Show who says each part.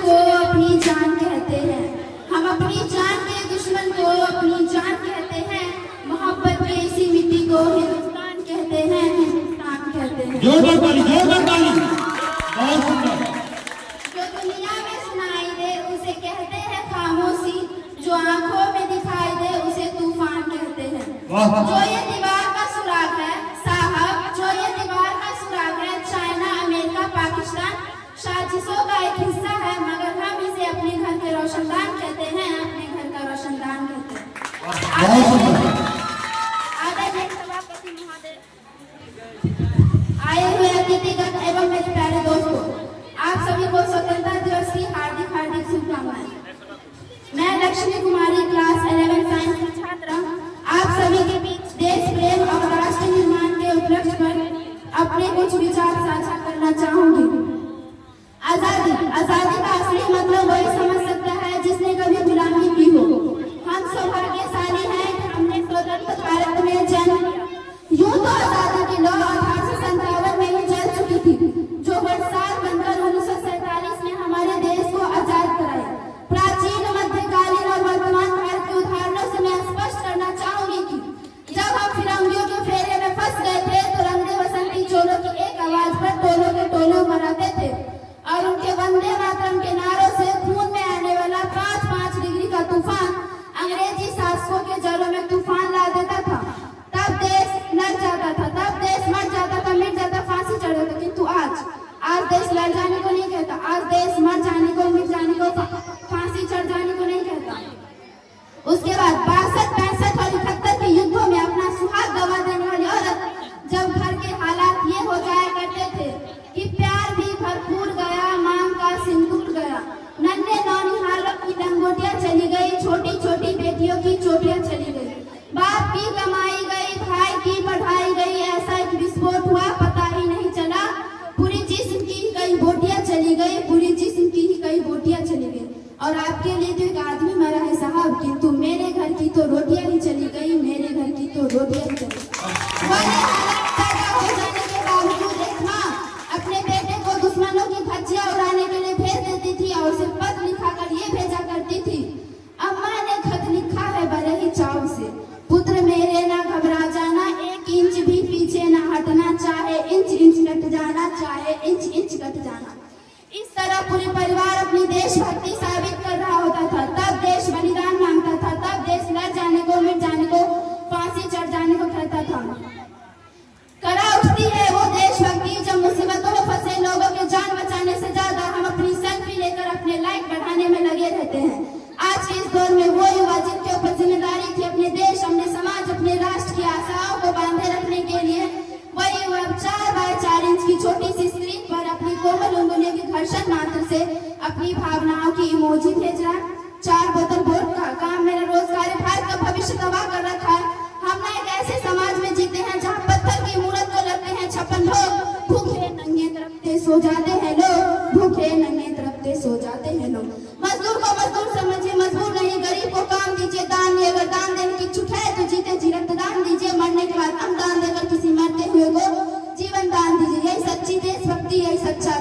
Speaker 1: को अपनी जान कहते हैं, हम अपनी जान के दुश्मन को अपनी जान कहते हैं। मोहब्बत की इसी मिट्टी को हिंदुस्तान कहते हैं, हिंदुस्तान कहते हैं।
Speaker 2: जोरदार ताली, जोरदार ताली। बहुत सुंदर।
Speaker 1: जो दुनिया में सुनाई दे उसे कहते हैं खामोशी, जो आंखों में दिखाई दे उसे तूफान कहते हैं। जो ये दीवार का सुराग है साहब, जो ये दीवार का सुराग है, चाइना, अमेरिका, पाकिस्तान साजिशों का एक हिस्सा है, मगर हम इसे अपने घर के रोशनदान कहते हैं, अपने घर का रोशनदान कहते हैं। आदरणीय सभापति महोदय, आए हुए अतिथिगण एवं मेरे प्यारे दोस्तों, आप सभी को स्वतंत्रता दिवस की हार्दिक हार्दिक शुभकामनाएं। मैं लक्ष्मी कुमारी क्लास 11 साइंस की छात्रा आप सभी के बीच देश प्रेम और राष्ट्र निर्माण के उपलक्ष्य पर अपने कुछ विचार साझा करना चाहूंगी। आजादी, आजादी का असली मतलब वही समझ सकता है जिसने कभी गुलामी की हो। हम सौभाग्यशाली हैं कि हमने स्वतंत्र भारत में जन्म लिया। यूं तो आजादी की लौ 1857 में ही जल चुकी थी, जो बरसात बनकर 1947 में हमारे देश को आजाद कराई। प्राचीन, मध्यकालीन और वर्तमान भारत के उदाहरणों से मैं स्पष्ट करना चाहूंगी कि जब हम फिरंगियों के फेरे में फंस गए थे तो रंगे बसंती चोलों की एक आवाज पर टोलों के टोलों मनाते थे और उनके वंदे मातरम के नारों से खून में आने वाला 5-5 डिग्री का तूफान अंग्रेजी शासकों के जड़ों में तूफान ला देता था। तब देश लड़ जाता था, तब देश मर जाता था, मिट जाता, फांसी चढ़ जाता। किंतु आज देश लड़ जाने को नहीं कहता, आज देश मर जाने को, मिट जाने को, फांसी चढ़ जाने को नहीं कहता। उसके बाद 62, 65 और 71 के युद्धों में अपना सुहाग गवा देने वाली औरत जब घर के हालात ये हो जाया करते थे कि प्यार भी भरपूर गया, मांग का सिंदूर गया, नन्हे नौनिहालों की लंगोटियां चली गई, छोटी छोटी बेटियों की चोटियां चली गई, बाप की कमाई गई, भाई की पढ़ाई गई, ऐसा एक विस्फोट हुआ पता ही नहीं चला। पूरी जिस्म की कई बोटियां चली गई, पूरी जिस्म की ही कई बोटियां चली गई। और आपके लिए तो एक आदमी मरा है साहब, किंतु मेरे घर की तो रोटियां ही चली गई, मेरे घर की तो रोटियां ही चली गई। पैदा हो जाने के बावजूद एक माँ अपने बेटे को दुश्मनों की धज्जियां उड़ाने के लिए भेज देती थी और उसे पत्र लिखाकर ये भेजा करती थी, अम्मा ने खत लिखा है बड़े ही चाव से, पुत्र मेरे ना घबरा जाना, 1 इंच भी पीछे ना हटना, चाहे इंच इंच कट जाना, चाहे इंच इंच कट जाना। इस तरह पूरे परिवार अपनी देशभक्ति साबित कर रहा होता था। तब देश बलिदान मांगता था, तब देश लड़ जाने को, मिट जाने को, फांसी चढ़ जाने को कहता था। करा उठती है वो देशभक्ति जब मुसीबतों में फंसे लोगों की जान बचाने से ज्यादा हम अपनी सेल्फी लेकर अपने लाइक बढ़ाने में लगे रहते हैं। आज के इस दौर में वो युवा जिनके ऊपर जिम्मेदारी थी अपने देश, अपने समाज, अपने राष्ट्र की आशाओं को बांधे रखने के लिए, वही युवा 4x4 इंच की छोटी सी स्क्रीन पर अपनी कोमल उंगलियों की घर्षण मात्र से अपनी भावनाओं की इमोजी भेज रहा है। 4 बोतल वोट का काम मेरा रोजगार, भारत का भविष्य तबाह कर रखा है। हम ना एक ऐसे समाज में जीते हैं जहाँ पत्थर की मूर्त को लगते हैं 56 लोग, भूखे नंगे तड़पते सो जाते हैं लोग, भूखे नंगे तड़पते सो जाते हैं लोग। मजदूर को मजदूर समझिए, मजबूर नहीं, गरीब को काम दीजिए, दान नहीं, अगर दान देने की इच्छुक है तो जीते जी रक्तदान दीजिए, मरने के बाद हम दान देकर किसी मरते हुए को जीवन दान दीजिए। यही सच्ची देशभक्ति, यही सच्चा